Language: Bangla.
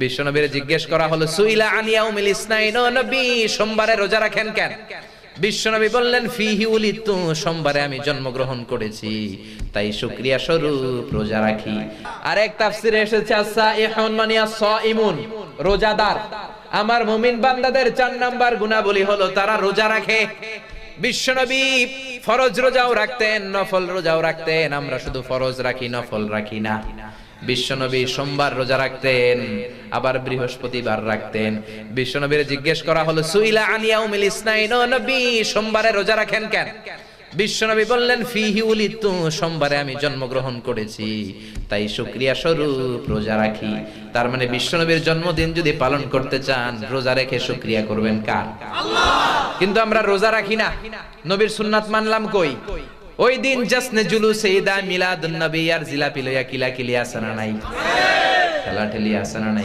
বিশ্বনবীর জিজ্ঞেস করা হলো সুইলা আন ইয়াউমিল ইসনাইন, ও নবী সোমবারে রোজা রাখেন কেন? বিশ্বনবী বললেন ফিহি উলিদতু, সোমবারে আমি জন্মগ্রহণ করেছি তাই শুকরিয়া স্বরূপ রোজা রাখি। আরেক তাফসিরে এসেছে আস-সাইহুন মানে আস-সাইমুন, রোজাদার। আমার মুমিন বান্দাদের 4 নাম্বার গুণাবলী হলো তারা রোজা রাখে। বিশ্বনবী ফরজ রোজাও রাখতেন, নফল রোজাও রাখতেন। আমরা শুধু ফরজ রাখি, নফল রাখি না। বিশ্বনবী সোমবার রোজা রাখতেন, আবার বৃহস্পতিবার রাখতেন। বিশ্বনবীর জিজ্ঞেস করা হলো সুইলা আন ইয়াউমিল ইসনাইন, ও নবী সোমবারে রোজা রাখেন কেন? বিশ্বনবী বললেন ফিহি উলিদতু, সোমবারে আমি জন্মগ্রহণ করেছি তাই শুকরিয়া স্বরূপ রোজা রাখি। তার মানে বিশ্বনবীর জন্মদিন যদি পালন করতে চান, রোজা রেখে শুকরিয়া করবেন কার? আল্লাহ। কিন্তু আমরা রোজা রাখি না, নবীর সুন্নাত মানলাম কই? ওই দিন জাসনে জুলুসে ঈদা মিলাদুন নবী আর জিলাপি লইয়া কিলাকিলি আছে না নাই? খেলাঠেলি আছে না নাই?